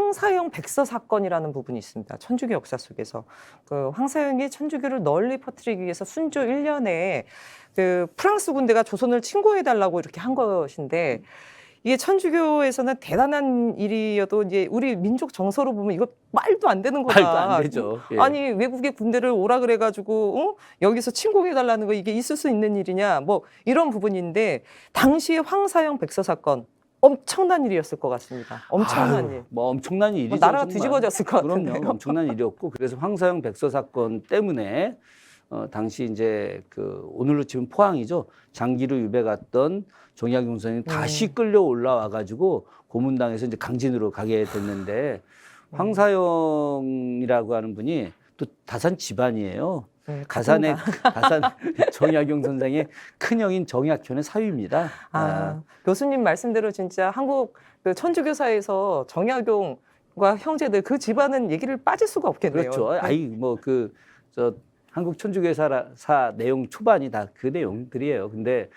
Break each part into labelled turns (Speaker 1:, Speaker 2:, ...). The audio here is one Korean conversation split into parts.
Speaker 1: 황사영 백서 사건이라는 부분이 있습니다. 천주교 역사 속에서 그 황사영이 천주교를 널리 퍼뜨리기 위해서 순조 1년에 그 프랑스 군대가 조선을 침공해 달라고 이렇게 한 것인데, 이게 천주교에서는 대단한 일이어도 이제 우리 민족 정서로 보면 이거 말도 안 되는 거다.
Speaker 2: 말도 안 되죠. 예.
Speaker 1: 아니 외국의 군대를 오라 그래가지고 여기서 침공해 달라는 거 이게 있을 수 있는 일이냐, 뭐 이런 부분인데, 당시에 황사영 백서 사건 엄청난 일이었을 것 같습니다. 엄청난 일.
Speaker 2: 뭐 엄청난 일이죠.
Speaker 1: 뭐 나라가
Speaker 2: 정말.
Speaker 1: 뒤집어졌을 것 같은데요.
Speaker 2: 그럼요. 엄청난 일이었고, 그래서 황사영 백서 사건 때문에 당시 이제 그 오늘로 치면 포항이죠. 장기로 유배 갔던 정약용 선생이 다시 끌려 올라와 가지고 고문당해서 이제 강진으로 가게 됐는데, 황사영이라고 하는 분이 또 다산 집안이에요. 다산 정약용 선생의 큰형인 정약현의 사위입니다.
Speaker 1: 교수님 말씀대로 진짜 한국 그 천주교사에서 정약용과 형제들 그 집안은 얘기를 빠질 수가 없겠네요.
Speaker 2: 그렇죠. 아이 뭐 그 저 한국 천주교사 내용 초반이 다 그 내용들이에요. 근데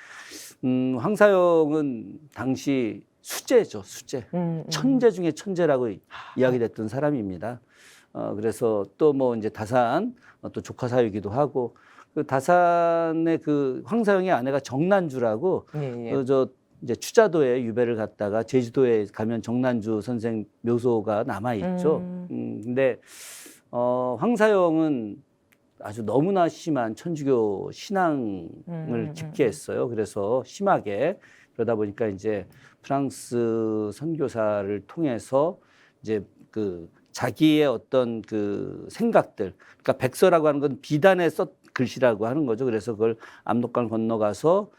Speaker 2: 황사영은 당시 수재죠, 수재. 천재 중에 천재라고 이야기됐던 사람입니다. 그래서 또 뭐 이제 다산 또 조카 사위기도 하고, 그 다산의 그 황사영의 아내가 정난주라고 저 이제 추자도에 유배를 갔다가 제주도에 가면 정난주 선생 묘소가 남아 있죠. 근데 황사영은 아주 너무나 심한 천주교 신앙을 깊게 했어요. 그래서 심하게, 그러다 보니까 이제 프랑스 선교사를 통해서 이제 그 자기의 어떤 그 생각들, 그러니까 백서라고 하는 건 비단에 썼 글씨라고 하는 거죠. 그래서 그걸 압록강 건너가서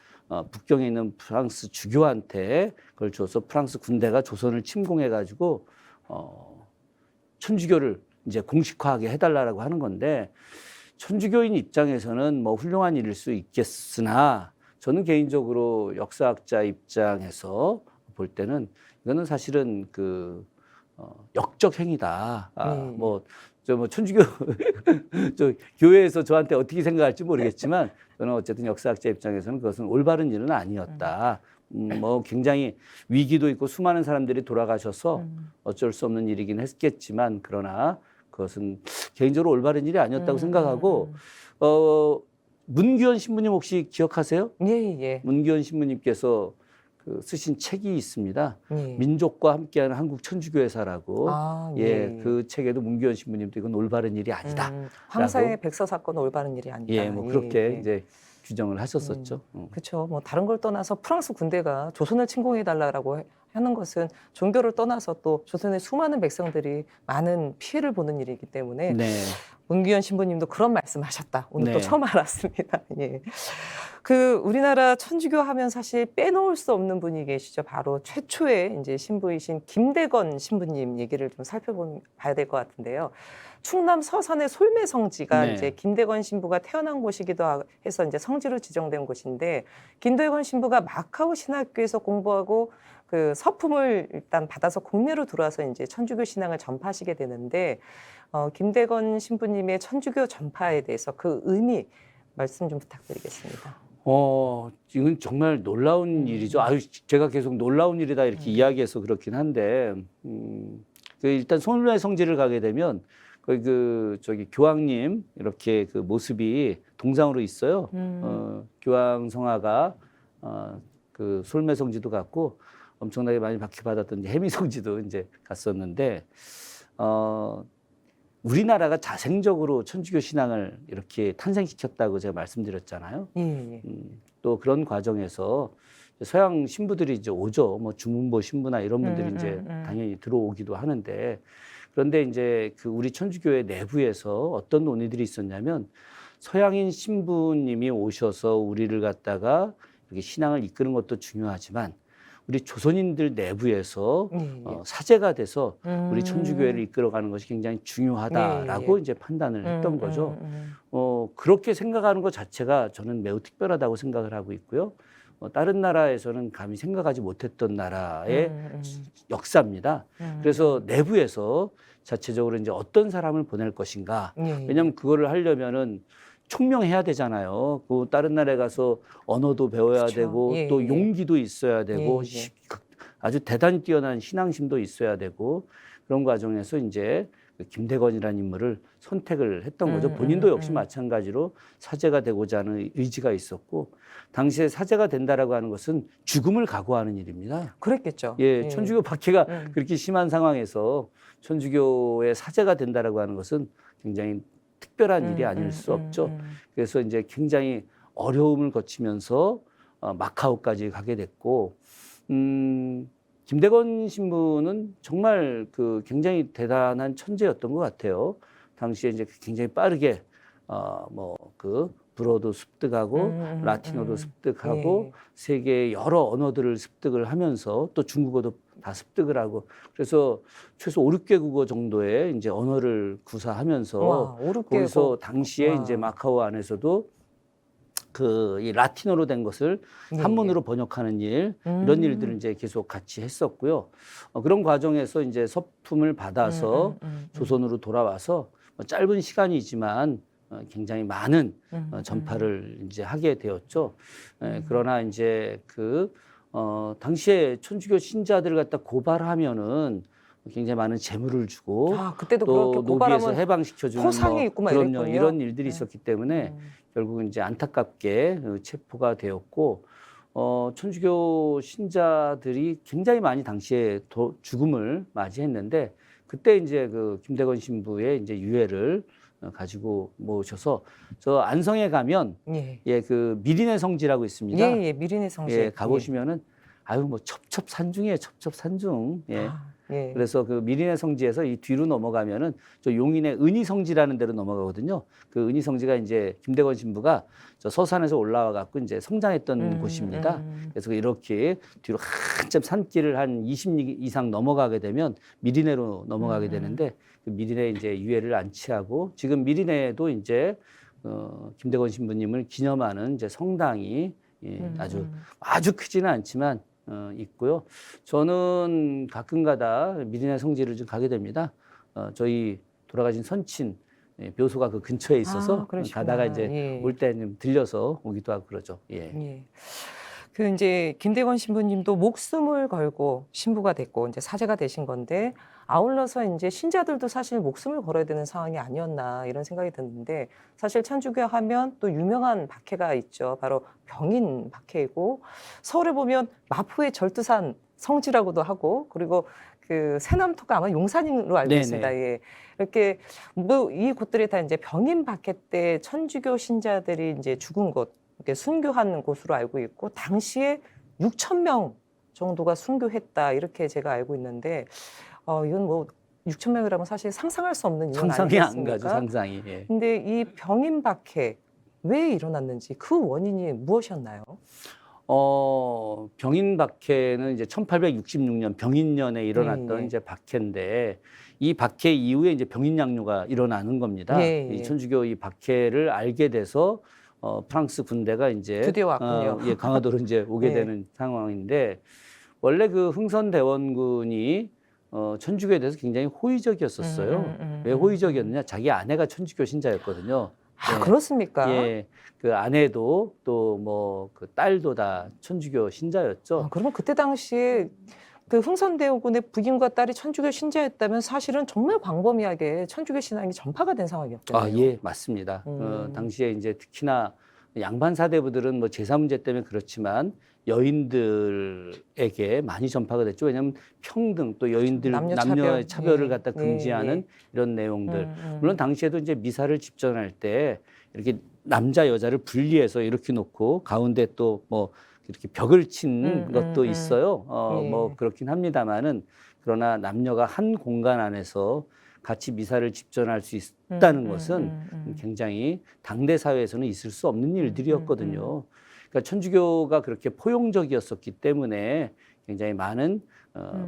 Speaker 2: 북경에 있는 프랑스 주교한테 그걸 줘서 프랑스 군대가 조선을 침공해 가지고 천주교를 이제 공식화하게 해달라고 하는 건데, 천주교인 입장에서는 뭐 훌륭한 일일 수 있겠으나, 저는 개인적으로 역사학자 입장에서 볼 때는 이거는 사실은 그 역적 행위다. 뭐 천주교 저 교회에서 저한테 어떻게 생각할지 모르겠지만, 저는 어쨌든 역사학자 입장에서는 그것은 올바른 일은 아니었다. 뭐 굉장히 위기도 있고 수많은 사람들이 돌아가셔서 어쩔 수 없는 일이긴 했겠지만, 그러나 그것은 개인적으로 올바른 일이 아니었다고 생각하고, 문규현 신부님 혹시 기억하세요?
Speaker 1: 예.
Speaker 2: 문규현 신부님께서 그 쓰신 책이 있습니다. 민족과 함께하는 한국 천주교회사라고. 그 책에도 문규현 신부님도 이건 올바른 일이 아니다.
Speaker 1: 황사영의 백서 사건은 올바른 일이 아니다.
Speaker 2: 뭐 그렇게 이제 규정을 하셨었죠.
Speaker 1: 그렇죠. 뭐 다른 걸 떠나서 프랑스 군대가 조선을 침공해 달라고 하는 것은 종교를 떠나서 또 조선의 수많은 백성들이 많은 피해를 보는 일이기 때문에 문규현 신부님도 그런 말씀하셨다. 오늘 또 처음 알았습니다. 그 우리나라 천주교 하면 사실 빼놓을 수 없는 분이 계시죠. 바로 최초의 이제 신부이신 김대건 신부님 얘기를 좀 살펴봐야 될 것 같은데요. 충남 서산의 솔매 성지가 이제 김대건 신부가 태어난 곳이기도 해서 이제 성지로 지정된 곳인데, 김대건 신부가 마카오 신학교에서 공부하고 그 서품을 일단 받아서 국내로 들어와서 이제 천주교 신앙을 전파하시게 되는데, 김대건 신부님의 천주교 전파에 대해서 그 의미 말씀 좀 부탁드리겠습니다.
Speaker 2: 이건 정말 놀라운 일이죠. 제가 계속 놀라운 일이다 이렇게 이야기해서 그렇긴 한데, 그 일단 솔매 성지를 가게 되면 저기 교황님 이렇게 그 모습이 동상으로 있어요. 교황 성화가 그 솔매 성지도 갔고, 엄청나게 많이 박해받았던 해미 성지도 이제 갔었는데, 우리나라가 자생적으로 천주교 신앙을 이렇게 탄생시켰다고 제가 말씀드렸잖아요. 또 그런 과정에서 서양 신부들이 이제 오죠. 뭐 주문보 신부나 이런 분들이 이제 당연히 들어오기도 하는데, 그런데 이제 그 우리 천주교회 내부에서 어떤 논의들이 있었냐면, 서양인 신부님이 오셔서 우리를 갖다가 이렇게 신앙을 이끄는 것도 중요하지만, 우리 조선인들 내부에서 사제가 돼서 우리 천주교회를 이끌어가는 것이 굉장히 중요하다라고 이제 판단을 했던 거죠. 그렇게 생각하는 것 자체가 저는 매우 특별하다고 생각을 하고 있고요. 다른 나라에서는 감히 생각하지 못했던 나라의 역사입니다. 그래서 내부에서 자체적으로 이제 어떤 사람을 보낼 것인가. 왜냐하면 그거를 하려면은 총명해야 되잖아요. 그 다른 나라에 가서 언어도 배워야 되고 또 용기도 있어야 되고 아주 대단히 뛰어난 신앙심도 있어야 되고, 그런 과정에서 이제 김대건이라는 인물을 선택을 했던 거죠. 본인도 역시 마찬가지로 사제가 되고자 하는 의지가 있었고, 당시에 사제가 된다라고 하는 것은 죽음을 각오하는 일입니다.
Speaker 1: 그랬겠죠.
Speaker 2: 예, 천주교 박해가 그렇게 심한 상황에서 천주교의 사제가 된다라고 하는 것은 굉장히 특별한 일이 아닐 수 없죠. 그래서 이제 굉장히 어려움을 거치면서 마카오까지 가게 됐고, 김대건 신부는 정말 그 굉장히 대단한 천재였던 것 같아요. 당시에 이제 굉장히 빠르게 뭐 그 불어도 습득하고 라틴어도 습득하고
Speaker 1: 예.
Speaker 2: 세계의 여러 언어들을 습득을 하면서 또 중국어도 다 습득을 하고, 그래서 최소 5, 6개 국어 정도의 이제 언어를 구사하면서
Speaker 1: 와, 5, 6개
Speaker 2: 거기서 당시에
Speaker 1: 와.
Speaker 2: 이제 마카오 안에서도 그 이 라틴어로 된 것을 한문으로 번역하는 일, 이런 일들을 이제 계속 같이 했었고요. 그런 과정에서 이제 서품을 받아서 조선으로 돌아와서 짧은 시간이지만 굉장히 많은 전파를 이제 하게 되었죠. 그러나 이제 당시에 천주교 신자들을 갖다 고발하면은 굉장히 많은 재물을 주고
Speaker 1: 그때도
Speaker 2: 또
Speaker 1: 그렇게
Speaker 2: 노비에서
Speaker 1: 고발하면
Speaker 2: 해방시켜주는
Speaker 1: 포상이 있고 막
Speaker 2: 그럼요,
Speaker 1: 이랬군요.
Speaker 2: 이런 일들이 있었기 때문에 결국은 이제 안타깝게 체포가 되었고, 천주교 신자들이 굉장히 많이 당시에 죽음을 맞이했는데, 그때 이제 그 김대건 신부의 이제 유해를 가지고 모셔서 저 안성에 가면 그 미린의 성지라고 있습니다.
Speaker 1: 미린의 성지.
Speaker 2: 예, 가보시면은 아유 뭐 첩첩산중이에요, 첩첩산중. 예. 그래서 그 미린의 성지에서 이 뒤로 넘어가면은 저 용인의 은희 성지라는 데로 넘어가거든요. 그 은희 성지가 이제 김대건 신부가 저 서산에서 올라와 갖고 이제 성장했던 곳입니다. 그래서 이렇게 뒤로 한참 산길을 한 20리 이상 넘어가게 되면 미린회로 넘어가게 되는데, 그 미린회 이제 유해를 안치하고, 지금 미린회도 이제 김대건 신부님을 기념하는 이제 성당이 아주 크지는 않지만 있고요. 저는 가끔가다 미린회 성지를 좀 가게 됩니다. 저희 돌아가신 선친 묘소가 그 근처에 있어서 가다가 이제 올 때 좀 들려서 오기도 하고 그러죠.
Speaker 1: 그 이제 김대건 신부님도 목숨을 걸고 신부가 됐고 이제 사제가 되신 건데, 아울러서 이제 신자들도 사실 목숨을 걸어야 되는 상황이 아니었나 이런 생각이 드는데, 사실 천주교 하면 또 유명한 박해가 있죠. 바로 병인 박해이고, 서울에 보면 마포의 절두산 성지라고도 하고, 그리고 그 세남토가 아마 용산으로 알고 있습니다. 예. 이렇게 뭐 이 곳들이 다 이제 병인 박해 때 천주교 신자들이 이제 죽은 곳, 이렇게 순교한 곳으로 알고 있고, 당시에 6,000명 정도가 순교했다 이렇게 제가 알고 있는데, 이건 뭐 6,000명이라면 사실 상상할 수 없는 일은
Speaker 2: 상상이
Speaker 1: 아니겠습니까?
Speaker 2: 안 가죠, 상상이. 예.
Speaker 1: 근데 이 병인 박해 왜 일어났는지, 그 원인이 무엇이었나요?
Speaker 2: 병인 박해는 이제 1866년 병인년에 일어났던 이제 박해인데, 이 박해 이후에 이제 병인 양요가 일어나는 겁니다. 이 천주교 이 박해를 알게 돼서 프랑스 군대가 이제
Speaker 1: 드디어 왔군요.
Speaker 2: 강화도로 이제 오게 되는 상황인데, 원래 그 흥선대원군이 천주교에 대해서 굉장히 호의적이었었어요. 왜 호의적이었느냐? 자기 아내가 천주교 신자였거든요.
Speaker 1: 그렇습니까?
Speaker 2: 예, 그 아내도 또 뭐 그 딸도 다 천주교 신자였죠.
Speaker 1: 그러면 그때 당시에 그 흥선대원군의 부인과 딸이 천주교 신자였다면 사실은 정말 광범위하게 천주교 신앙이 전파가 된 상황이었겠네요.
Speaker 2: 예, 맞습니다. 당시에 이제 특히나 양반 사대부들은 뭐 제사 문제 때문에 그렇지만 여인들에게 많이 전파가 됐죠. 왜냐하면 평등, 또 여인들 남녀의 차별을 갖다 금지하는 이런 내용들. 물론 당시에도 이제 미사를 집전할 때 이렇게 남자 여자를 분리해서 이렇게 놓고 가운데 또 뭐 이렇게 벽을 친 것도 있어요. 뭐 그렇긴 합니다만은, 그러나 남녀가 한 공간 안에서 같이 미사를 집전할 수 있다는 것은 굉장히 당대 사회에서는 있을 수 없는 일들이었거든요. 그러니까 천주교가 그렇게 포용적이었었기 때문에 굉장히 많은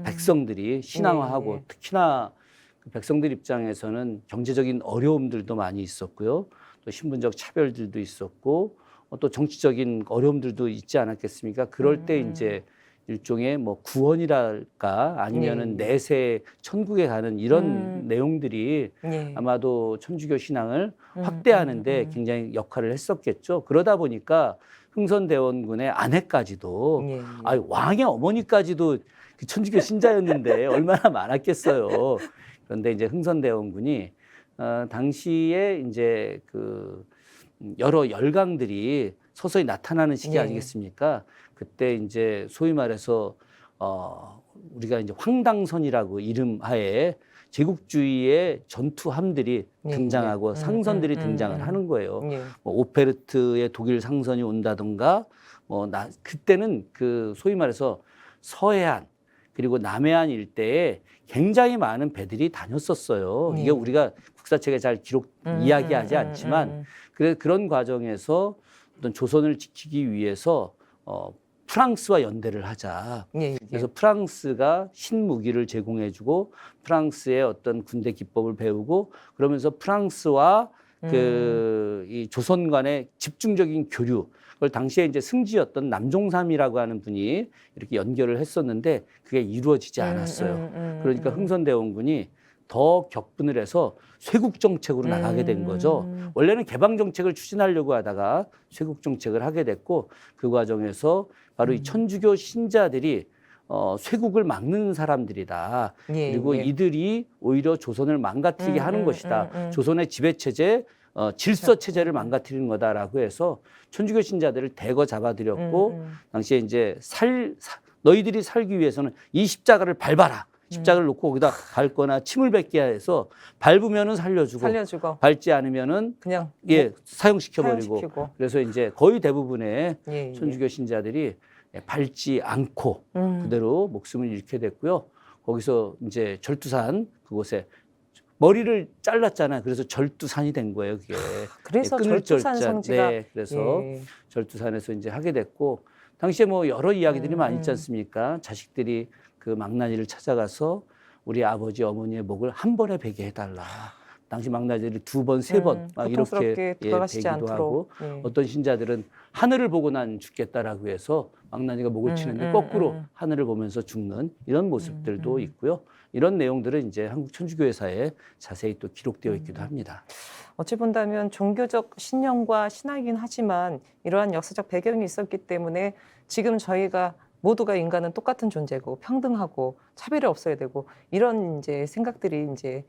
Speaker 2: 백성들이 신앙화하고, 특히나 그 백성들 입장에서는 경제적인 어려움들도 많이 있었고요. 또 신분적 차별들도 있었고, 또 정치적인 어려움들도 있지 않았겠습니까? 그럴 때 이제 일종의 뭐 구원이랄까 아니면은 내세 천국에 가는 이런 내용들이 아마도 천주교 신앙을 확대하는데 굉장히 역할을 했었겠죠. 그러다 보니까 흥선대원군의 아내까지도
Speaker 1: 예, 예.
Speaker 2: 왕의 어머니까지도 그 천주교 신자였는데 얼마나 많았겠어요. 그런데 이제 흥선대원군이 당시에 이제 그 여러 열강들이 서서히 나타나는 시기
Speaker 1: 예.
Speaker 2: 아니겠습니까? 그때 이제 소위 말해서 우리가 이제 황당선이라고 이름하에 제국주의의 전투함들이
Speaker 1: 예,
Speaker 2: 등장하고
Speaker 1: 예.
Speaker 2: 상선들이 등장을 하는 거예요.
Speaker 1: 예.
Speaker 2: 뭐 오페르트의 독일 상선이 온다던가 그때는 그 소위 말해서 서해안 그리고 남해안 일대에 굉장히 많은 배들이 다녔었어요. 이게 우리가 국사책에 잘 이야기하지 않지만 그런 과정에서 어떤 조선을 지키기 위해서 프랑스와 연대를 하자.
Speaker 1: 예, 예.
Speaker 2: 그래서 프랑스가 신무기를 제공해주고 프랑스의 어떤 군대 기법을 배우고 그러면서 프랑스와 이 조선 간의 집중적인 교류. 그걸 당시에 이제 승지였던 남종삼이라고 하는 분이 이렇게 연결을 했었는데 그게 이루어지지 않았어요. 그러니까 흥선대원군이 더 격분을 해서 쇄국 정책으로 나가게 된 거죠. 원래는 개방 정책을 추진하려고 하다가 쇄국 정책을 하게 됐고 그 과정에서 바로 이 천주교 신자들이 쇄국을 막는 사람들이다.
Speaker 1: 예,
Speaker 2: 그리고
Speaker 1: 예.
Speaker 2: 이들이 오히려 조선을 망가뜨리게 하는 것이다. 조선의 지배체제, 질서 체제를 망가뜨리는 거다라고 해서 천주교 신자들을 대거 잡아들였고 당시에 이제 너희들이 살기 위해서는 이 십자가를 밟아라. 십자가를 놓고 거기다 밟거나 침을 뱉게 해서 밟으면은 살려주고 밟지 않으면은
Speaker 1: 그냥
Speaker 2: 사형시켜버리고
Speaker 1: 사형시키고.
Speaker 2: 그래서 이제 거의 대부분의
Speaker 1: 예, 예.
Speaker 2: 천주교 신자들이 밟지 않고 그대로 목숨을 잃게 됐고요. 거기서 이제 절두산 그곳에 머리를 잘랐잖아요. 그래서 절두산이 된 거예요, 그게.
Speaker 1: 그래서
Speaker 2: 끊을
Speaker 1: 절두산
Speaker 2: 절자.
Speaker 1: 성지가
Speaker 2: 네, 그래서
Speaker 1: 예.
Speaker 2: 절두산에서 이제 하게 됐고 당시에 뭐 여러 이야기들이 많이 있지 않습니까? 자식들이 그 망나니를 찾아가서 우리 아버지 어머니의 목을 한 번에 베게 해달라. 당시 망나니들이 두 번, 세 번 막 이렇게
Speaker 1: 돌아가시지
Speaker 2: 베기도 하고
Speaker 1: 않도록.
Speaker 2: 어떤 신자들은 하늘을 보고 난 죽겠다라고 해서 망나니가 목을 치는데 거꾸로 하늘을 보면서 죽는 이런 모습들도 있고요. 이런 내용들은 이제 한국 천주교회사에 자세히 또 기록되어 있기도 합니다.
Speaker 1: 어찌 본다면 종교적 신념과 신앙이긴 하지만 이러한 역사적 배경이 있었기 때문에 지금 저희가 모두가 인간은 똑같은 존재고 평등하고 차별이 없어야 되고 이런 이제 생각들이 이제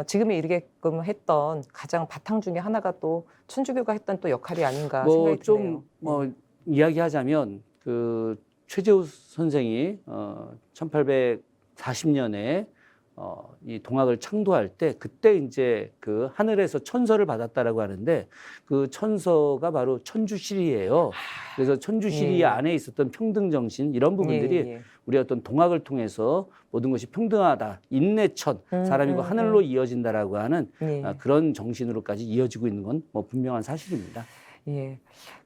Speaker 1: 지금에 이르게끔 했던 가장 바탕 중에 하나가 또 천주교가 했던 또 역할이 아닌가 생각이 드네요.
Speaker 2: 이야기하자면 그 최재우 선생이 1840년에 이 동학을 창도할 때 그때 이제 그 하늘에서 천서를 받았다라고 하는데 그 천서가 바로 천주시리예요. 그래서 천주시리 안에 있었던 평등 정신 이런 부분들이 우리 어떤 동학을 통해서 모든 것이 평등하다, 인내천, 사람이고 하늘로 이어진다라고 하는 그런 정신으로까지 이어지고 있는 건 뭐 분명한 사실입니다.
Speaker 1: 예.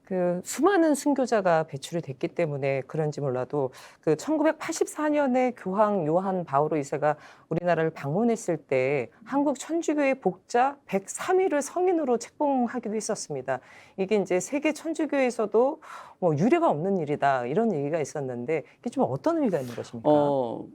Speaker 1: 그 수많은 순교자가 배출이 됐기 때문에 그런지 몰라도 그 1984년에 교황 요한 바오로 2세가 우리나라를 방문했을 때 한국 천주교의 복자 103위를 성인으로 책봉하기도 했었습니다. 이게 이제 세계 천주교에서도 뭐 유례가 없는 일이다 이런 얘기가 있었는데 이게 좀 어떤 의미가 있는 것입니까?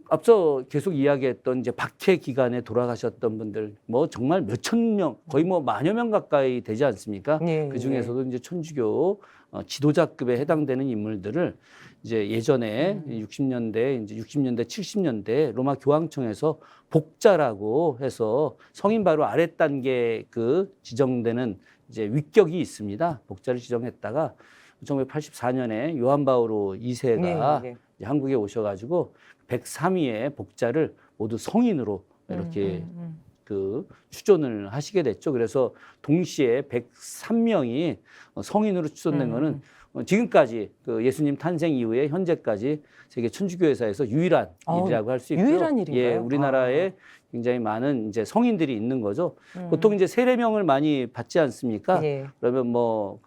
Speaker 2: 앞서 계속 이야기했던 이제 박해 기간에 돌아가셨던 분들 뭐 정말 몇천 명 거의 뭐 만여 명 가까이 되지 않습니까? 그 중에서도 이제 천주교 지도자급에 해당되는 인물들을 이제 예전에 60년대, 70년대 로마 교황청에서 복자라고 해서 성인 바로 아래 단계 그 지정되는 이제 위격이 있습니다. 복자를 지정했다가 1984년에 요한 바오로 2세가 이제 한국에 오셔가지고 103위의 복자를 모두 성인으로 이렇게 그 추존을 하시게 됐죠. 그래서 동시에 103명이 성인으로 추존된 거는 지금까지 그 예수님 탄생 이후에 현재까지 세계 천주교회사에서 유일한 일이라고 할 수 있고요.
Speaker 1: 유일한 일인가요?
Speaker 2: 예, 우리나라에 굉장히 많은 이제 성인들이 있는 거죠. 보통 이제 세례명을 많이 받지 않습니까? 그러면 뭐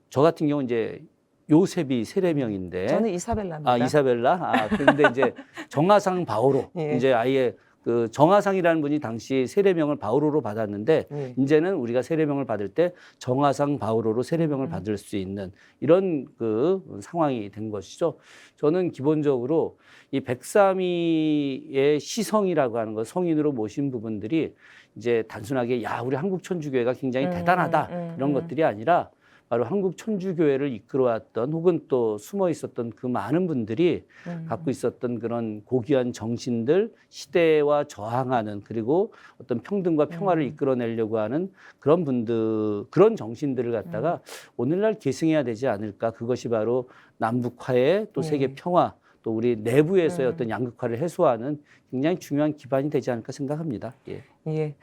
Speaker 2: 저 같은 경우 이제 요셉이 세례명인데
Speaker 1: 저는 이사벨라입니다.
Speaker 2: 이사벨라. 그런데 이제 정하상 바오로 이제 아예 그 정하상이라는 분이 당시 세례명을 바오로로 받았는데 이제는 우리가 세례명을 받을 때 정하상 바오로로 세례명을 받을 수 있는 이런 그 상황이 된 것이죠. 저는 기본적으로 이 103위의 시성이라고 하는 것, 성인으로 모신 부분들이 이제 단순하게 우리 한국 천주교회가 굉장히 대단하다 이런 것들이 아니라 바로 한국 천주교회를 이끌어왔던 혹은 또 숨어 있었던 그 많은 분들이 갖고 있었던 그런 고귀한 정신들, 시대와 저항하는 그리고 어떤 평등과 평화를 이끌어내려고 하는 그런 분들, 그런 정신들을 갖다가 오늘날 계승해야 되지 않을까. 그것이 바로 남북화의 또 세계 평화, 또 우리 내부에서의 어떤 양극화를 해소하는 굉장히 중요한 기반이 되지 않을까 생각합니다. 예.
Speaker 1: 예.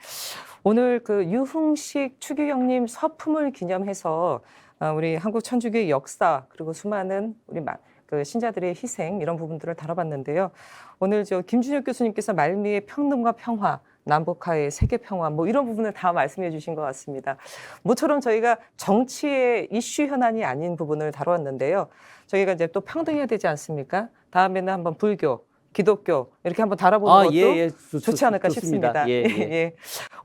Speaker 1: 오늘 그 유흥식 추기경님 서품을 기념해서 우리 한국 천주교의 역사 그리고 수많은 우리 그 신자들의 희생 이런 부분들을 다뤄봤는데요. 오늘 저 김준혁 교수님께서 말미의 평등과 평화, 남북화의 세계 평화 뭐 이런 부분을 다 말씀해 주신 것 같습니다. 모처럼 저희가 정치의 이슈 현안이 아닌 부분을 다루었는데요. 저희가 이제 또 평등해야 되지 않습니까? 다음에는 한번 불교, 기독교 이렇게 한번 다뤄보는 것도 좋지 않을까 싶습니다. 예.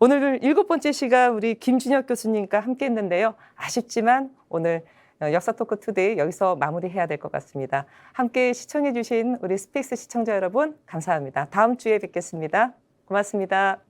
Speaker 1: 오늘 7번째 시간 우리 김준혁 교수님과 함께했는데요. 아쉽지만 오늘 역사 토크 투데이 여기서 마무리해야 될 것 같습니다. 함께 시청해주신 우리 스픽스 시청자 여러분 감사합니다. 다음 주에 뵙겠습니다. 고맙습니다.